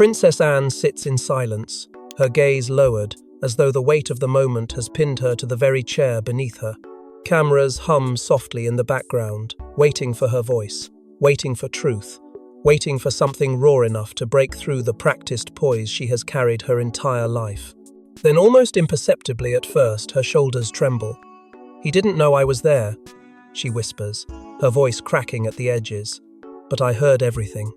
Princess Anne sits in silence, her gaze lowered, as though the weight of the moment has pinned her to the very chair beneath her. Cameras hum softly in the background, waiting for her voice, waiting for truth, waiting for something raw enough to break through the practiced poise she has carried her entire life. Then, almost imperceptibly at first, her shoulders tremble. "He didn't know I was there," she whispers, her voice cracking at the edges. "But I heard everything."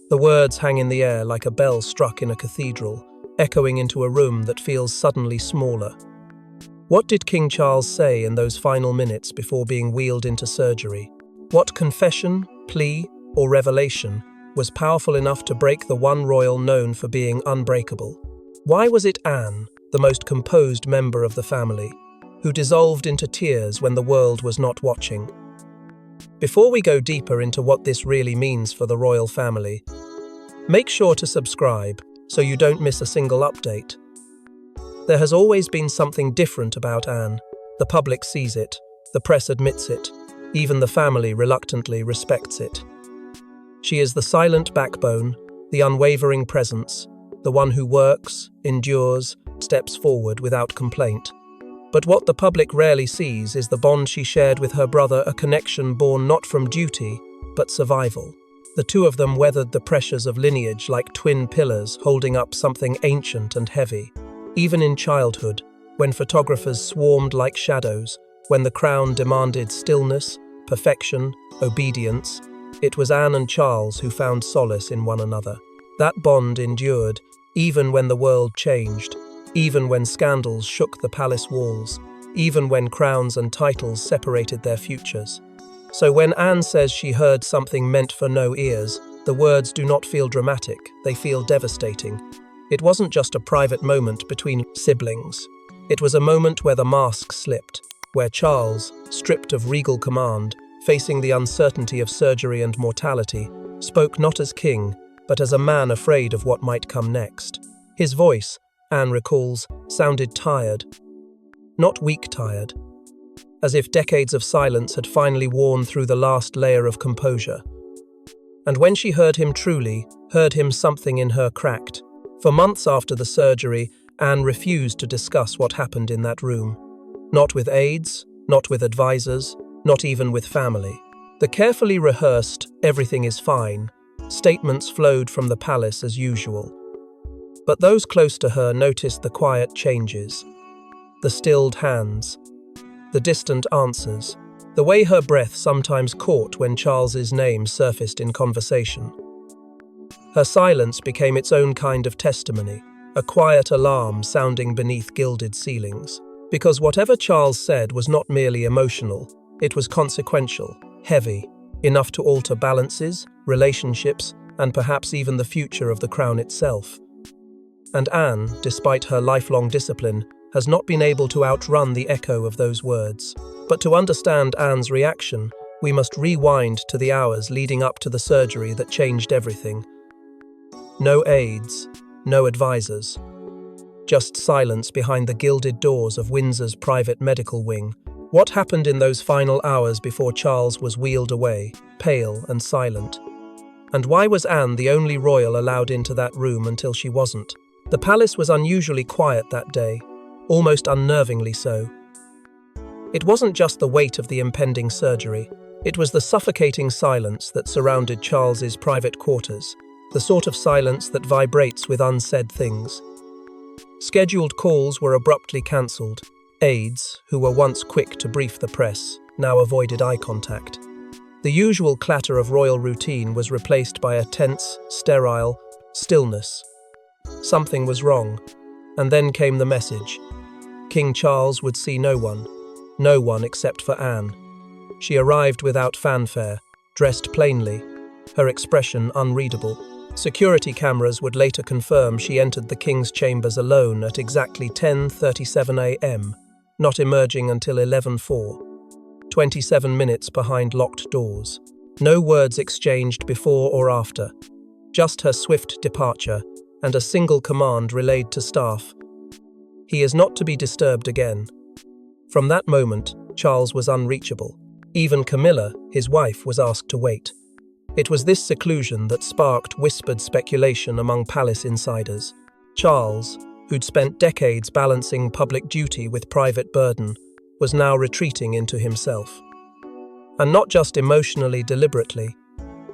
The words hang in the air like a bell struck in a cathedral, echoing into a room that feels suddenly smaller. What did King Charles say in those final minutes before being wheeled into surgery? What confession, plea, or revelation was powerful enough to break the one royal known for being unbreakable? Why was it Anne, the most composed member of the family, who dissolved into tears when the world was not watching? Before we go deeper into what this really means for the royal family, make sure to subscribe so you don't miss a single update. There has always been something different about Anne. The public sees it, the press admits it, even the family reluctantly respects it. She is the silent backbone, the unwavering presence, the one who works, endures, steps forward without complaint. But what the public rarely sees is the bond she shared with her brother, a connection born not from duty, but survival. The two of them weathered the pressures of lineage like twin pillars holding up something ancient and heavy. Even in childhood, when photographers swarmed like shadows, when the crown demanded stillness, perfection, obedience, it was Anne and Charles who found solace in one another. That bond endured, even when the world changed, even when scandals shook the palace walls, even when crowns and titles separated their futures. So when Anne says she heard something meant for no ears, the words do not feel dramatic, they feel devastating. It wasn't just a private moment between siblings. It was a moment where the mask slipped, where Charles, stripped of regal command, facing the uncertainty of surgery and mortality, spoke not as king, but as a man afraid of what might come next. His voice, Anne recalls, sounded tired. Not weak-tired, as if decades of silence had finally worn through the last layer of composure. And when she heard him truly, heard him, something in her cracked. For months after the surgery, Anne refused to discuss what happened in that room. Not with aides, not with advisors, not even with family. The carefully rehearsed "everything is fine" statements flowed from the palace as usual. But those close to her noticed the quiet changes, the stilled hands, the distant answers, the way her breath sometimes caught when Charles's name surfaced in conversation. Her silence became its own kind of testimony, a quiet alarm sounding beneath gilded ceilings. Because whatever Charles said was not merely emotional, it was consequential, heavy, enough to alter balances, relationships, and perhaps even the future of the crown itself. And Anne, despite her lifelong discipline, has not been able to outrun the echo of those words. But to understand Anne's reaction, we must rewind to the hours leading up to the surgery that changed everything. No aides, no advisors. Just silence behind the gilded doors of Windsor's private medical wing. What happened in those final hours before Charles was wheeled away, pale and silent? And why was Anne the only royal allowed into that room until she wasn't? The palace was unusually quiet that day, almost unnervingly so. It wasn't just the weight of the impending surgery, it was the suffocating silence that surrounded Charles's private quarters, the sort of silence that vibrates with unsaid things. Scheduled calls were abruptly cancelled. Aides, who were once quick to brief the press, now avoided eye contact. The usual clatter of royal routine was replaced by a tense, sterile stillness. Something was wrong, and then came the message. King Charles would see no one except for Anne. She arrived without fanfare, dressed plainly, her expression unreadable. Security cameras would later confirm she entered the king's chambers alone at exactly 10:37 a.m., not emerging until 11:04, 27 minutes behind locked doors. No words exchanged before or after, just her swift departure and a single command relayed to staff. He is not to be disturbed again. From that moment, Charles was unreachable. Even Camilla, his wife, was asked to wait. It was this seclusion that sparked whispered speculation among palace insiders. Charles, who'd spent decades balancing public duty with private burden, was now retreating into himself. And not just emotionally deliberately,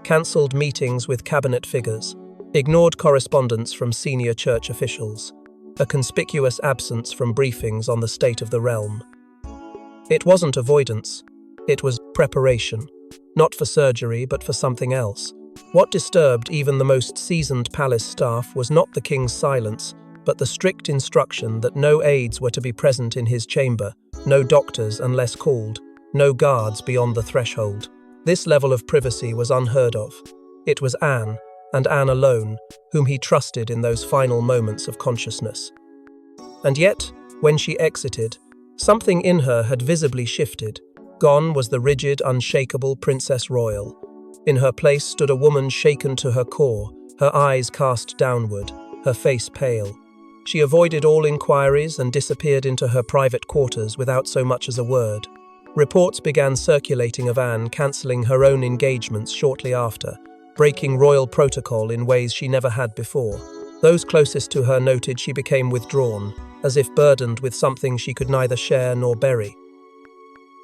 cancelled meetings with cabinet figures, ignored correspondence from senior church officials, a conspicuous absence from briefings on the state of the realm. It wasn't avoidance, it was preparation, not for surgery but for something else. What disturbed even the most seasoned palace staff was not the king's silence, but the strict instruction that no aides were to be present in his chamber, no doctors unless called, no guards beyond the threshold. This level of privacy was unheard of. It was Anne, and Anne alone, whom he trusted in those final moments of consciousness. And yet, when she exited, something in her had visibly shifted. Gone was the rigid, unshakable Princess Royal. In her place stood a woman shaken to her core, her eyes cast downward, her face pale. She avoided all inquiries and disappeared into her private quarters without so much as a word. Reports began circulating of Anne cancelling her own engagements shortly after, breaking royal protocol in ways she never had before. Those closest to her noted she became withdrawn, as if burdened with something she could neither share nor bury.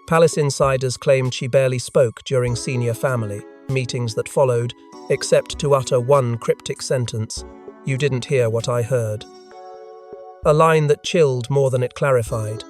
Palace insiders claimed she barely spoke during senior family meetings that followed, except to utter one cryptic sentence, "You didn't hear what I heard." A line that chilled more than it clarified.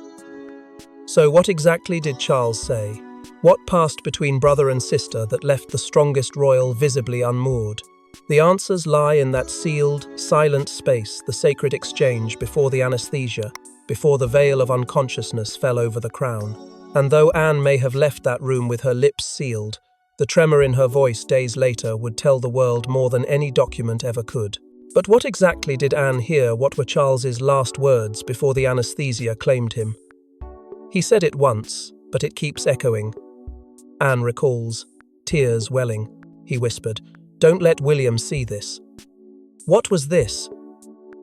So what exactly did Charles say? What passed between brother and sister that left the strongest royal visibly unmoored? The answers lie in that sealed, silent space, the sacred exchange before the anesthesia, before the veil of unconsciousness fell over the crown. And though Anne may have left that room with her lips sealed, the tremor in her voice days later would tell the world more than any document ever could. But what exactly did Anne hear? What were Charles's last words before the anesthesia claimed him? He said it once, but it keeps echoing. Anne recalls, tears welling. He whispered, "Don't let William see this." What was this?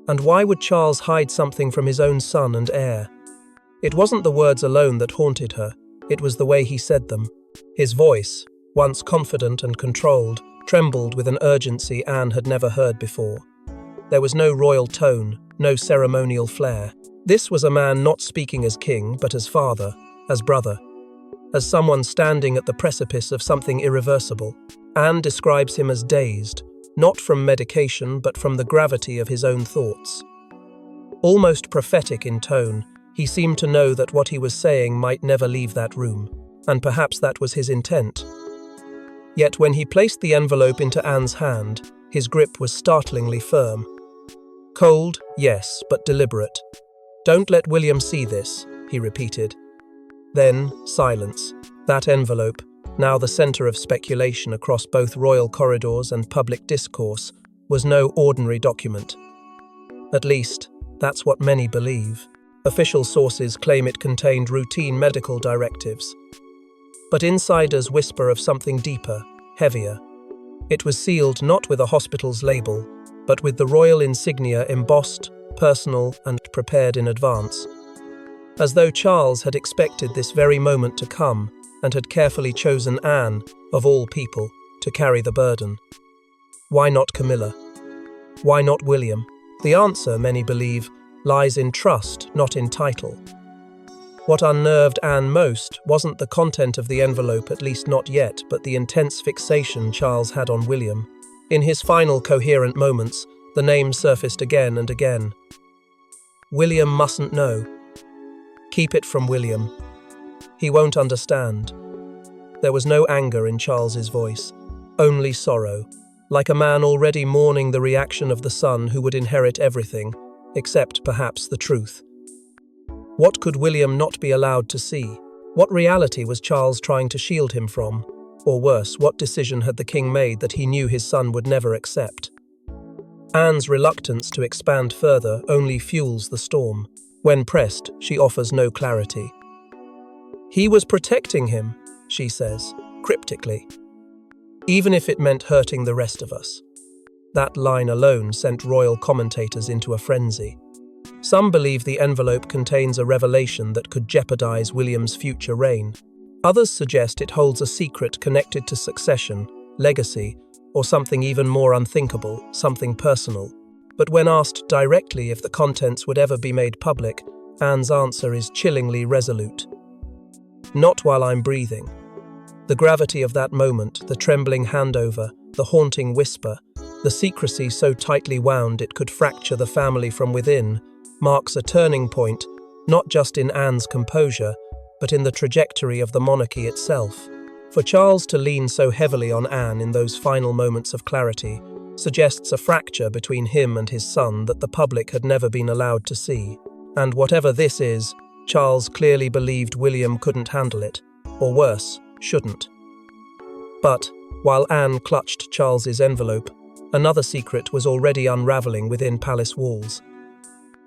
And why would Charles hide something from his own son and heir? It wasn't the words alone that haunted her, it was the way he said them. His voice, once confident and controlled, trembled with an urgency Anne had never heard before. There was no royal tone, no ceremonial flair. This was a man not speaking as king, but as father, as brother, as someone standing at the precipice of something irreversible. Anne describes him as dazed, not from medication, but from the gravity of his own thoughts. Almost prophetic in tone, he seemed to know that what he was saying might never leave that room, and perhaps that was his intent. Yet when he placed the envelope into Anne's hand, his grip was startlingly firm. Cold, yes, but deliberate. "Don't let William see this," he repeated. Then, silence. That envelope, now the centre of speculation across both royal corridors and public discourse, was no ordinary document. At least, that's what many believe. Official sources claim it contained routine medical directives. But insiders whisper of something deeper, heavier. It was sealed not with a hospital's label, but with the royal insignia embossed, personal, and prepared in advance. As though Charles had expected this very moment to come and had carefully chosen Anne, of all people, to carry the burden. Why not Camilla? Why not William? The answer, many believe, lies in trust, not in title. What unnerved Anne most wasn't the content of the envelope, at least not yet, but the intense fixation Charles had on William. In his final coherent moments, the name surfaced again and again. William mustn't know. Keep it from William. He won't understand. There was no anger in Charles's voice, only sorrow, like a man already mourning the reaction of the son who would inherit everything, except perhaps the truth. What could William not be allowed to see? What reality was Charles trying to shield him from? Or worse, what decision had the king made that he knew his son would never accept? Anne's reluctance to expand further only fuels the storm. When pressed, she offers no clarity. "He was protecting him," she says, cryptically, "even if it meant hurting the rest of us." That line alone sent royal commentators into a frenzy. Some believe the envelope contains a revelation that could jeopardize William's future reign. Others suggest it holds a secret connected to succession, legacy, or something even more unthinkable, something personal. But when asked directly if the contents would ever be made public, Anne's answer is chillingly resolute. Not while I'm breathing. The gravity of that moment, the trembling handover, the haunting whisper, the secrecy so tightly wound it could fracture the family from within, marks a turning point, not just in Anne's composure, but in the trajectory of the monarchy itself. For Charles to lean so heavily on Anne in those final moments of clarity suggests a fracture between him and his son that the public had never been allowed to see. And whatever this is, Charles clearly believed William couldn't handle it, or worse, shouldn't. But, while Anne clutched Charles's envelope, another secret was already unraveling within palace walls.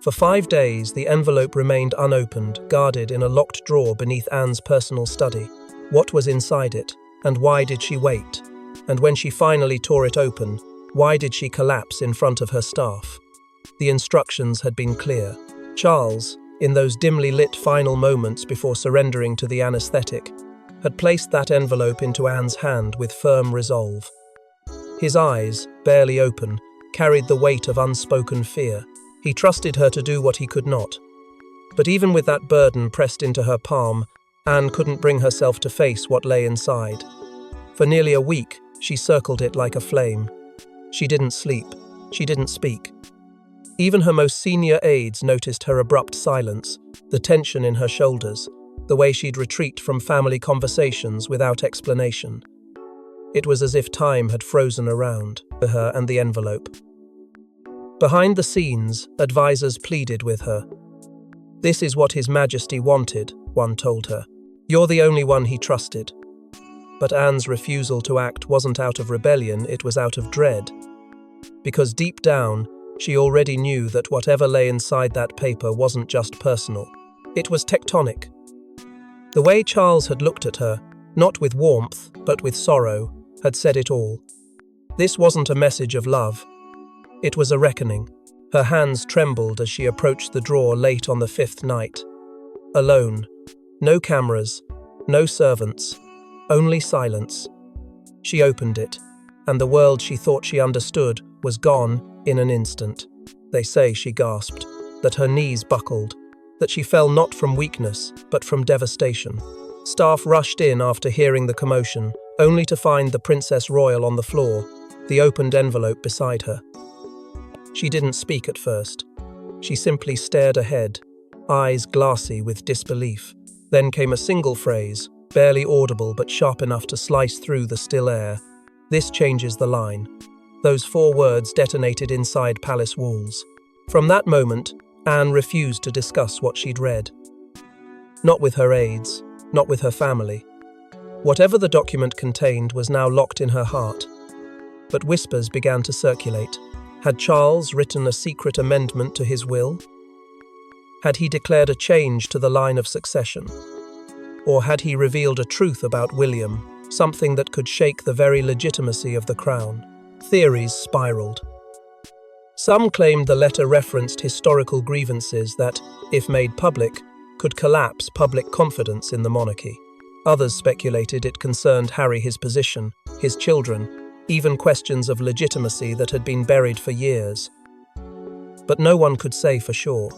For 5 days, the envelope remained unopened, guarded in a locked drawer beneath Anne's personal study. What was inside it, and why did she wait? And when she finally tore it open, why did she collapse in front of her staff? The instructions had been clear. Charles, in those dimly lit final moments before surrendering to the anesthetic, had placed that envelope into Anne's hand with firm resolve. His eyes, barely open, carried the weight of unspoken fear. He trusted her to do what he could not. But even with that burden pressed into her palm, Anne couldn't bring herself to face what lay inside. For nearly a week, she circled it like a flame. She didn't sleep. She didn't speak. Even her most senior aides noticed her abrupt silence, the tension in her shoulders, the way she'd retreat from family conversations without explanation. It was as if time had frozen around her and the envelope. Behind the scenes, advisors pleaded with her. "This is what His Majesty wanted," one told her. "You're the only one he trusted." But Anne's refusal to act wasn't out of rebellion, it was out of dread. Because deep down, she already knew that whatever lay inside that paper wasn't just personal. It was tectonic. The way Charles had looked at her, not with warmth, but with sorrow, had said it all. This wasn't a message of love. It was a reckoning. Her hands trembled as she approached the drawer late on the 5th night. Alone. No cameras. No servants. Only silence. She opened it, and the world she thought she understood was gone in an instant. They say she gasped, that her knees buckled, that she fell not from weakness, but from devastation. Staff rushed in after hearing the commotion, only to find the Princess Royal on the floor, the opened envelope beside her. She didn't speak at first. She simply stared ahead, eyes glassy with disbelief. Then came a single phrase, barely audible but sharp enough to slice through the still air. "This changes the line." Those 4 words detonated inside palace walls. From that moment, Anne refused to discuss what she'd read. Not with her aides, not with her family. Whatever the document contained was now locked in her heart. But whispers began to circulate. Had Charles written a secret amendment to his will? Had he declared a change to the line of succession? Or had he revealed a truth about William, something that could shake the very legitimacy of the crown? Theories spiraled. Some claimed the letter referenced historical grievances that, if made public, could collapse public confidence in the monarchy. Others speculated it concerned Harry, his position, his children, even questions of legitimacy that had been buried for years. But no one could say for sure.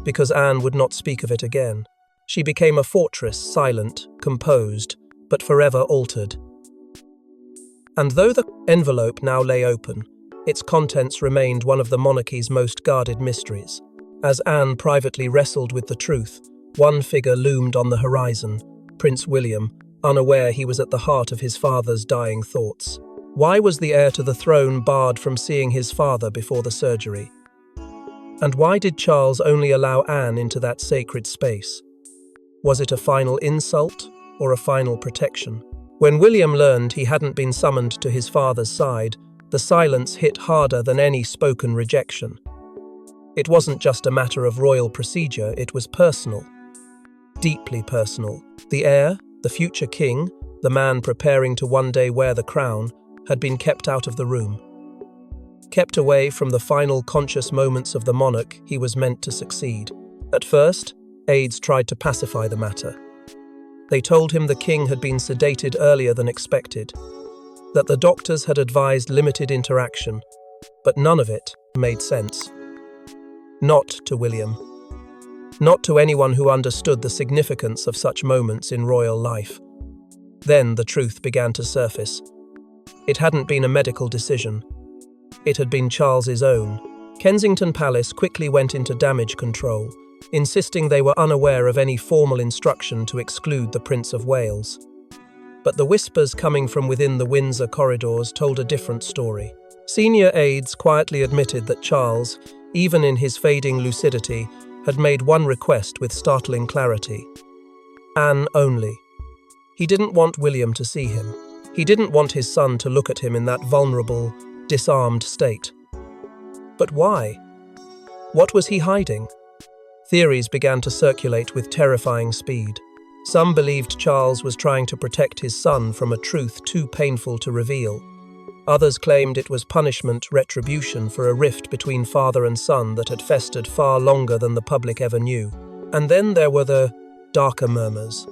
Because Anne would not speak of it again. She became a fortress, silent, composed, but forever altered. And though the envelope now lay open, its contents remained one of the monarchy's most guarded mysteries. As Anne privately wrestled with the truth, one figure loomed on the horizon, Prince William, unaware he was at the heart of his father's dying thoughts. Why was the heir to the throne barred from seeing his father before the surgery? And why did Charles only allow Anne into that sacred space? Was it a final insult or a final protection? When William learned he hadn't been summoned to his father's side, the silence hit harder than any spoken rejection. It wasn't just a matter of royal procedure, it was personal. Deeply personal. The heir, the future king, the man preparing to one day wear the crown, had been kept out of the room. Kept away from the final conscious moments of the monarch he was meant to succeed. At first, aides tried to pacify the matter. They told him the king had been sedated earlier than expected. that the doctors had advised limited interaction, but none of it made sense. Not to William. Not to anyone who understood the significance of such moments in royal life. Then the truth began to surface. It hadn't been a medical decision. It had been Charles's own. Kensington Palace quickly went into damage control, insisting they were unaware of any formal instruction to exclude the Prince of Wales. But the whispers coming from within the Windsor corridors told a different story. Senior aides quietly admitted that Charles, even in his fading lucidity, had made one request with startling clarity. Anne only. He didn't want William to see him. He didn't want his son to look at him in that vulnerable, disarmed state. But why? What was he hiding? Theories began to circulate with terrifying speed. Some believed Charles was trying to protect his son from a truth too painful to reveal. Others claimed it was retribution for a rift between father and son that had festered far longer than the public ever knew. And then there were the darker murmurs,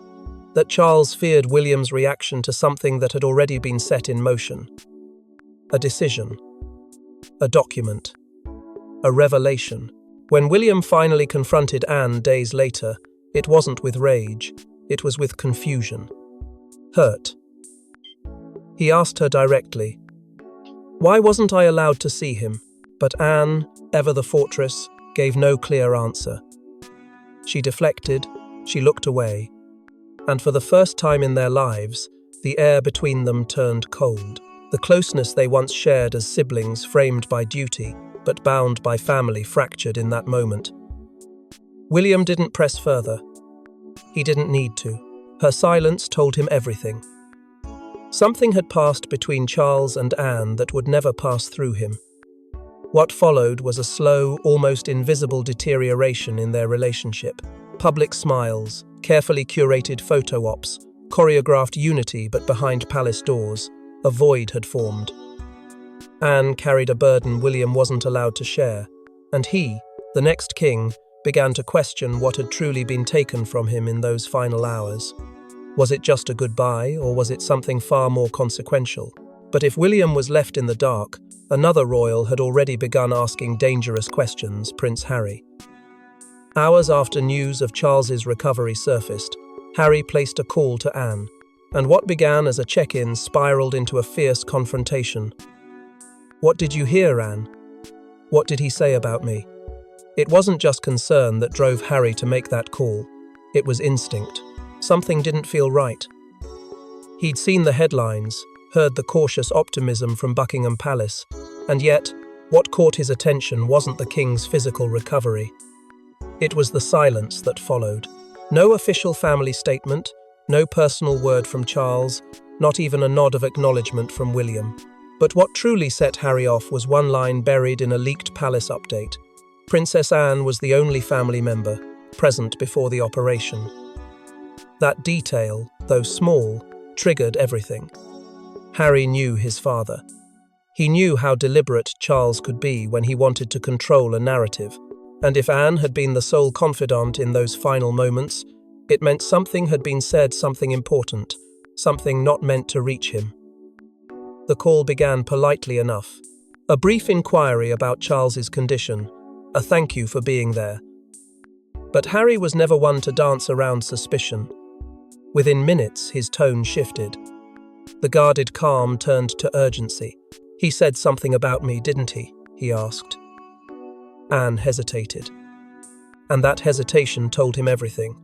that Charles feared William's reaction to something that had already been set in motion. A decision. A document. A revelation. When William finally confronted Anne days later, it wasn't with rage, it was with confusion. Hurt. He asked her directly, "Why wasn't I allowed to see him?" But Anne, ever the fortress, gave no clear answer. She deflected, she looked away, and for the first time in their lives, the air between them turned cold. The closeness they once shared as siblings, framed by duty, but bound by family, fractured in that moment. William didn't press further. He didn't need to. Her silence told him everything. Something had passed between Charles and Anne that would never pass through him. What followed was a slow, almost invisible deterioration in their relationship. Public smiles, carefully curated photo ops, choreographed unity, but behind palace doors, a void had formed. Anne carried a burden William wasn't allowed to share, and he, the next king, began to question what had truly been taken from him in those final hours. Was it just a goodbye, or was it something far more consequential? But if William was left in the dark, another royal had already begun asking dangerous questions, Prince Harry. Hours after news of Charles's recovery surfaced, Harry placed a call to Anne, and what began as a check-in spiraled into a fierce confrontation. "What did you hear, Anne? What did he say about me?" It wasn't just concern that drove Harry to make that call. It was instinct. Something didn't feel right. He'd seen the headlines, heard the cautious optimism from Buckingham Palace, and yet, what caught his attention wasn't the king's physical recovery. It was the silence that followed. No official family statement, no personal word from Charles, not even a nod of acknowledgement from William. But what truly set Harry off was one line buried in a leaked palace update. Princess Anne was the only family member present before the operation. That detail, though small, triggered everything. Harry knew his father. He knew how deliberate Charles could be when he wanted to control a narrative, and if Anne had been the sole confidant in those final moments, it meant something had been said, something important, something not meant to reach him. The call began politely enough. A brief inquiry about Charles's condition, a thank you for being there. But Harry was never one to dance around suspicion. Within minutes, his tone shifted. The guarded calm turned to urgency. "He said something about me, didn't he?" he asked. Anne hesitated. And that hesitation told him everything.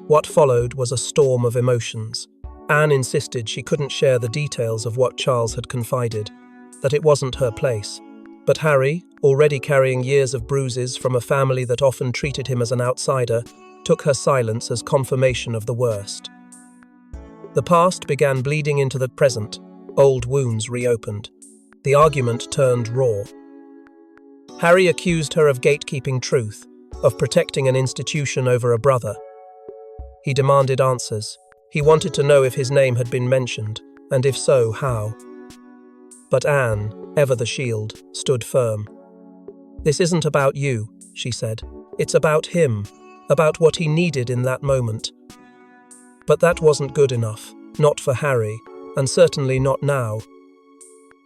What followed was a storm of emotions. Anne insisted she couldn't share the details of what Charles had confided, that it wasn't her place. But Harry, already carrying years of bruises from a family that often treated him as an outsider, took her silence as confirmation of the worst. The past began bleeding into the present. Old wounds reopened. The argument turned raw. Harry accused her of gatekeeping truth, of protecting an institution over a brother. He demanded answers. He wanted to know if his name had been mentioned, and if so, how. But Anne, ever the shield, stood firm. "This isn't about you," she said. "It's about him, about what he needed in that moment." But that wasn't good enough, not for Harry, and certainly not now.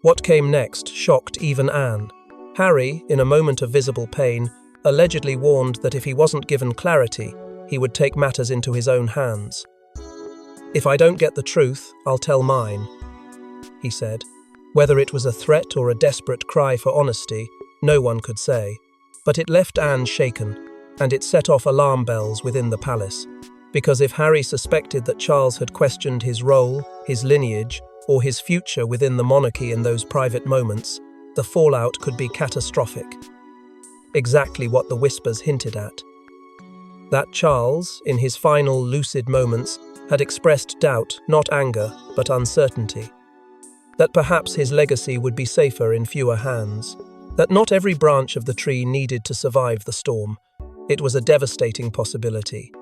What came next shocked even Anne. Harry, in a moment of visible pain, allegedly warned that if he wasn't given clarity, he would take matters into his own hands. "If I don't get the truth, I'll tell mine," he said. Whether it was a threat or a desperate cry for honesty, no one could say. But it left Anne shaken, and it set off alarm bells within the palace. Because if Harry suspected that Charles had questioned his role, his lineage, or his future within the monarchy in those private moments, the fallout could be catastrophic. Exactly what the whispers hinted at. That Charles, in his final lucid moments, had expressed doubt, not anger, but uncertainty. That perhaps his legacy would be safer in fewer hands. That not every branch of the tree needed to survive the storm. It was a devastating possibility.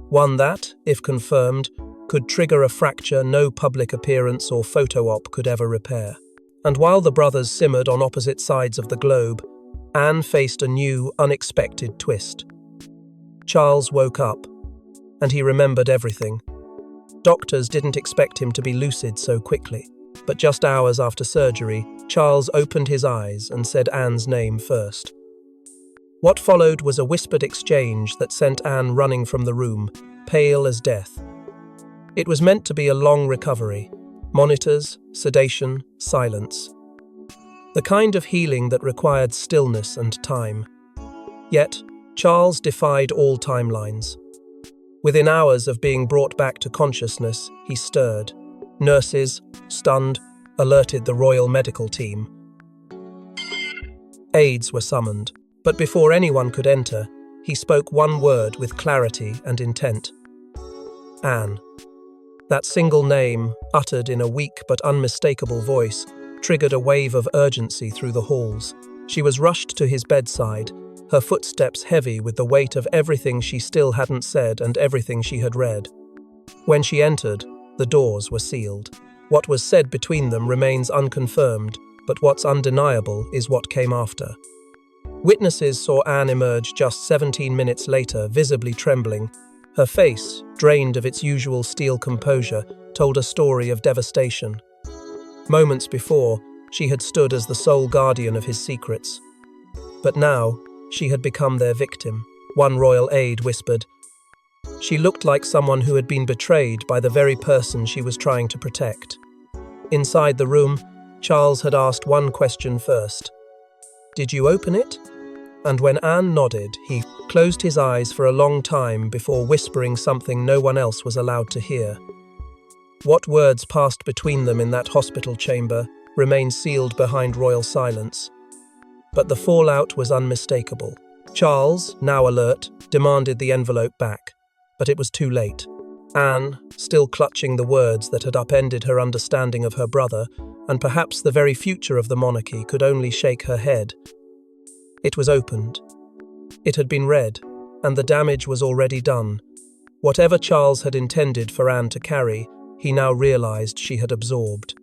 One that, if confirmed, could trigger a fracture no public appearance or photo op could ever repair. And while the brothers simmered on opposite sides of the globe, Anne faced a new, unexpected twist. Charles woke up, and he remembered everything. Doctors didn't expect him to be lucid so quickly, but just hours after surgery, Charles opened his eyes and said Anne's name first. What followed was a whispered exchange that sent Anne running from the room, pale as death. It was meant to be a long recovery. Monitors, sedation, silence. The kind of healing that required stillness and time. Yet, Charles defied all timelines. Within hours of being brought back to consciousness, he stirred. Nurses, stunned, alerted the royal medical team. Aides were summoned, but before anyone could enter, he spoke one word with clarity and intent. Anne. That single name, uttered in a weak but unmistakable voice, triggered a wave of urgency through the halls. She was rushed to his bedside, her footsteps heavy with the weight of everything she still hadn't said and everything she had read. When she entered, the doors were sealed. What was said between them remains unconfirmed, but what's undeniable is what came after. Witnesses saw Anne emerge just 17 minutes later, visibly trembling. Her face, drained of its usual steel composure, told a story of devastation. Moments before, she had stood as the sole guardian of his secrets. But now, she had become their victim, one royal aide whispered. She looked like someone who had been betrayed by the very person she was trying to protect. Inside the room, Charles had asked one question first. "Did you open it?" And when Anne nodded, he closed his eyes for a long time before whispering something no one else was allowed to hear. What words passed between them in that hospital chamber remained sealed behind royal silence. But the fallout was unmistakable. Charles, now alert, demanded the envelope back, but it was too late. Anne, still clutching the words that had upended her understanding of her brother, and perhaps the very future of the monarchy, could only shake her head. It was opened. It had been read, and the damage was already done. Whatever Charles had intended for Anne to carry, he now realized she had absorbed.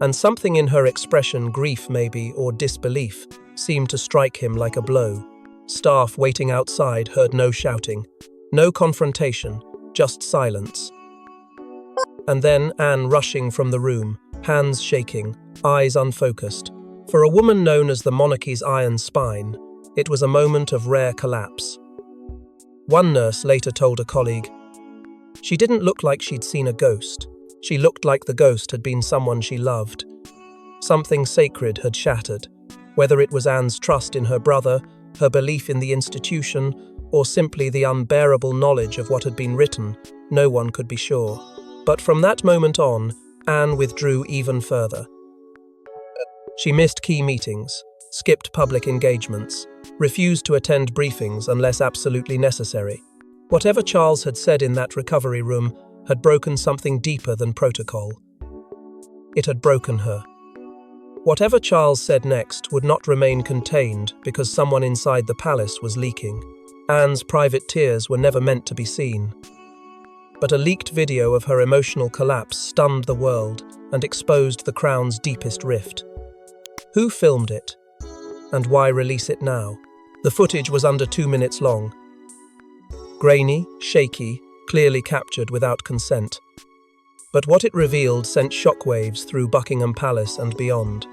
And something in her expression, grief maybe, or disbelief, seemed to strike him like a blow. Staff waiting outside heard no shouting, no confrontation, just silence. And then Anne rushing from the room, hands shaking, eyes unfocused. For a woman known as the monarchy's iron spine, it was a moment of rare collapse. One nurse later told a colleague, "She didn't look like she'd seen a ghost. She looked like the ghost had been someone she loved. Something sacred had shattered, whether it was Anne's trust in her brother, her belief in the institution, or simply the unbearable knowledge of what had been written, no one could be sure. But from that moment on, Anne withdrew even further. She missed key meetings, skipped public engagements, refused to attend briefings unless absolutely necessary. Whatever Charles had said in that recovery room had broken something deeper than protocol. It had broken her. Whatever Charles said next would not remain contained because someone inside the palace was leaking. Anne's private tears were never meant to be seen. But a leaked video of her emotional collapse stunned the world and exposed the crown's deepest rift. Who filmed it? And why release it now? The footage was under 2 minutes long. Grainy, shaky, clearly captured without consent. But what it revealed sent shockwaves through Buckingham Palace and beyond.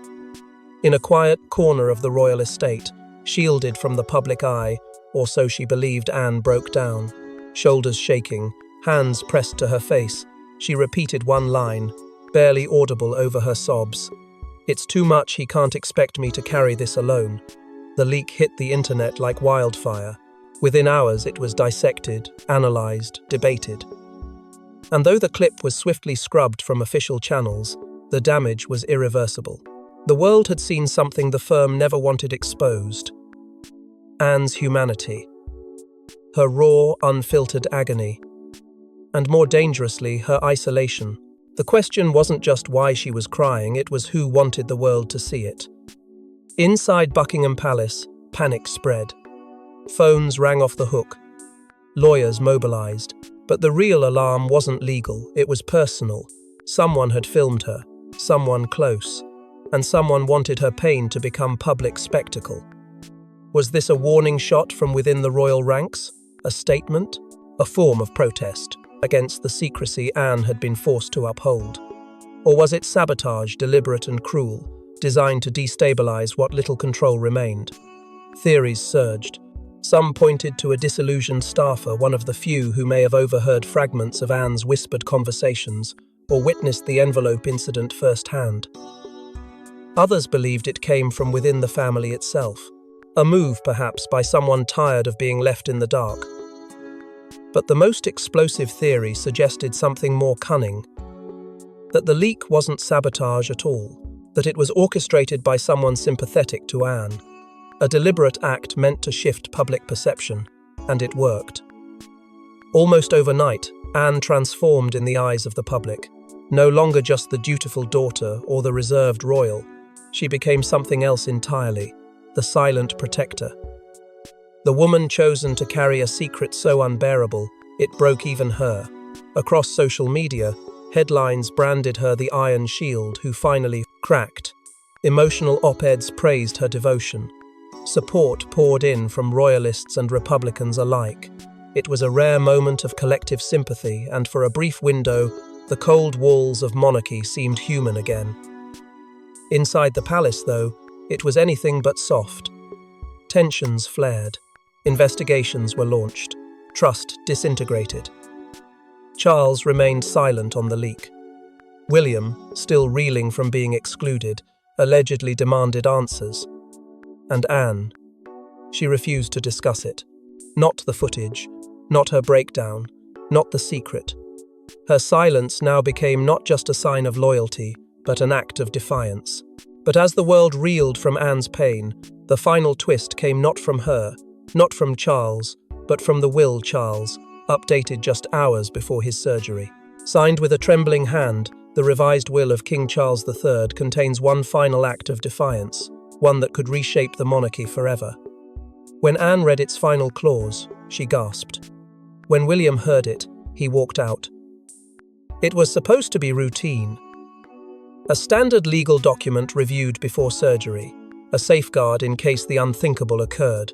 In a quiet corner of the royal estate, shielded from the public eye, or so she believed, Anne broke down. Shoulders shaking, hands pressed to her face, she repeated one line, barely audible over her sobs. "It's too much, he can't expect me to carry this alone." The leak hit the internet like wildfire. Within hours it was dissected, analysed, debated. And though the clip was swiftly scrubbed from official channels, the damage was irreversible. The world had seen something the firm never wanted exposed. Anne's humanity. Her raw, unfiltered agony. And more dangerously, her isolation. The question wasn't just why she was crying, it was who wanted the world to see it. Inside Buckingham Palace, panic spread. Phones rang off the hook. Lawyers mobilised. But the real alarm wasn't legal, it was personal. Someone had filmed her, someone close, and someone wanted her pain to become public spectacle. Was this a warning shot from within the royal ranks? A statement? A form of protest against the secrecy Anne had been forced to uphold? Or was it sabotage, deliberate and cruel, designed to destabilise what little control remained? Theories surged. Some pointed to a disillusioned staffer, one of the few who may have overheard fragments of Anne's whispered conversations or witnessed the envelope incident firsthand. Others believed it came from within the family itself, a move perhaps by someone tired of being left in the dark. But the most explosive theory suggested something more cunning, that the leak wasn't sabotage at all, that it was orchestrated by someone sympathetic to Anne. A deliberate act meant to shift public perception, and it worked. Almost overnight, Anne transformed in the eyes of the public. No longer just the dutiful daughter or the reserved royal, she became something else entirely, the silent protector. The woman chosen to carry a secret so unbearable, it broke even her. Across social media, headlines branded her the Iron Shield who finally cracked. Emotional op-eds praised her devotion. Support poured in from royalists and republicans alike. It was a rare moment of collective sympathy, and for a brief window, the cold walls of monarchy seemed human again. Inside the palace, though, it was anything but soft. Tensions flared. Investigations were launched. Trust disintegrated. Charles remained silent on the leak. William, still reeling from being excluded, allegedly demanded answers. And Anne, she refused to discuss it. Not the footage, not her breakdown, not the secret. Her silence now became not just a sign of loyalty, but an act of defiance. But as the world reeled from Anne's pain, the final twist came not from her, not from Charles, but from the will Charles, updated just hours before his surgery. Signed with a trembling hand, the revised will of King Charles III contains one final act of defiance, one that could reshape the monarchy forever. When Anne read its final clause, she gasped. When William heard it, he walked out. It was supposed to be routine. A standard legal document reviewed before surgery, a safeguard in case the unthinkable occurred.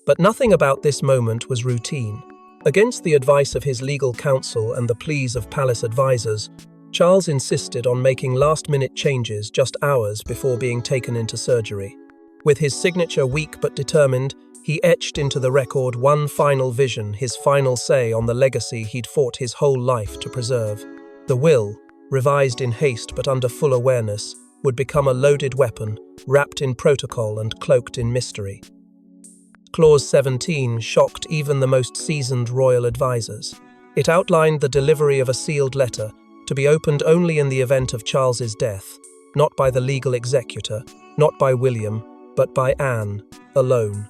But nothing about this moment was routine. Against the advice of his legal counsel and the pleas of palace advisors, Charles insisted on making last-minute changes just hours before being taken into surgery. With his signature weak but determined, he etched into the record one final vision, his final say on the legacy he'd fought his whole life to preserve. The will, revised in haste but under full awareness, would become a loaded weapon, wrapped in protocol and cloaked in mystery. Clause 17 shocked even the most seasoned royal advisors. It outlined the delivery of a sealed letter, to be opened only in the event of Charles's death, not by the legal executor, not by William, but by Anne, alone.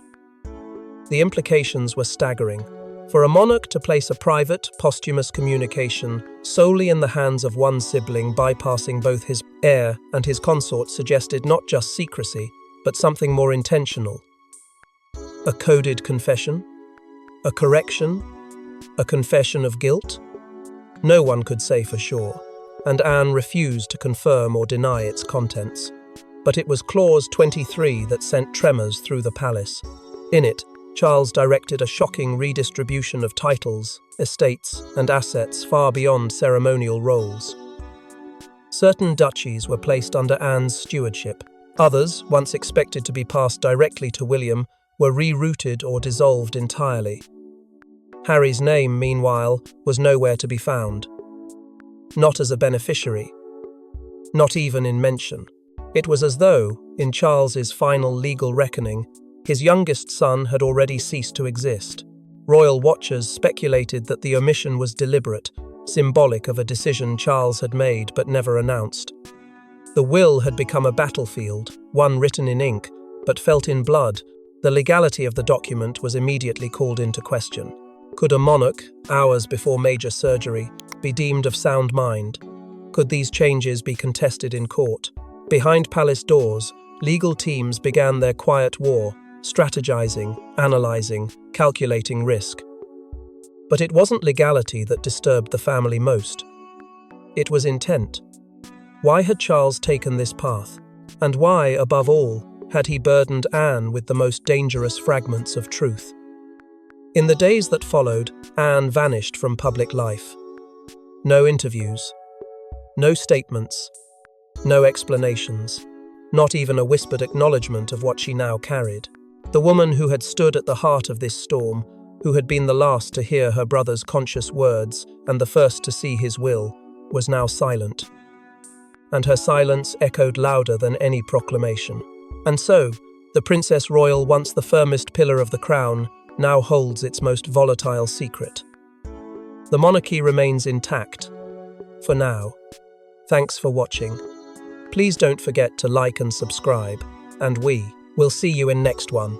The implications were staggering. For a monarch to place a private, posthumous communication solely in the hands of one sibling, bypassing both his heir and his consort, suggested not just secrecy, but something more intentional. A coded confession? A correction? A confession of guilt? No one could say for sure, and Anne refused to confirm or deny its contents. But it was Clause 23 that sent tremors through the palace. In it, Charles directed a shocking redistribution of titles, estates, and assets far beyond ceremonial roles. Certain duchies were placed under Anne's stewardship. Others, once expected to be passed directly to William, were rerouted or dissolved entirely. Harry's name, meanwhile, was nowhere to be found. Not as a beneficiary. Not even in mention. It was as though, in Charles's final legal reckoning, his youngest son had already ceased to exist. Royal watchers speculated that the omission was deliberate, symbolic of a decision Charles had made but never announced. The will had become a battlefield, one written in ink, but felt in blood. The legality of the document was immediately called into question. Could a monarch, hours before major surgery, be deemed of sound mind? Could these changes be contested in court? Behind palace doors, legal teams began their quiet war, strategizing, analyzing, calculating risk. But it wasn't legality that disturbed the family most. It was intent. Why had Charles taken this path? And why, above all, had he burdened Anne with the most dangerous fragments of truth? In the days that followed, Anne vanished from public life. No interviews, no statements, no explanations, not even a whispered acknowledgement of what she now carried. The woman who had stood at the heart of this storm, who had been the last to hear her brother's conscious words and the first to see his will, was now silent. And her silence echoed louder than any proclamation. And so, the Princess Royal, once the firmest pillar of the crown, now holds its most volatile secret. The monarchy remains intact, for now. Thanks for watching. Please don't forget to like and subscribe, and we will see you in next one.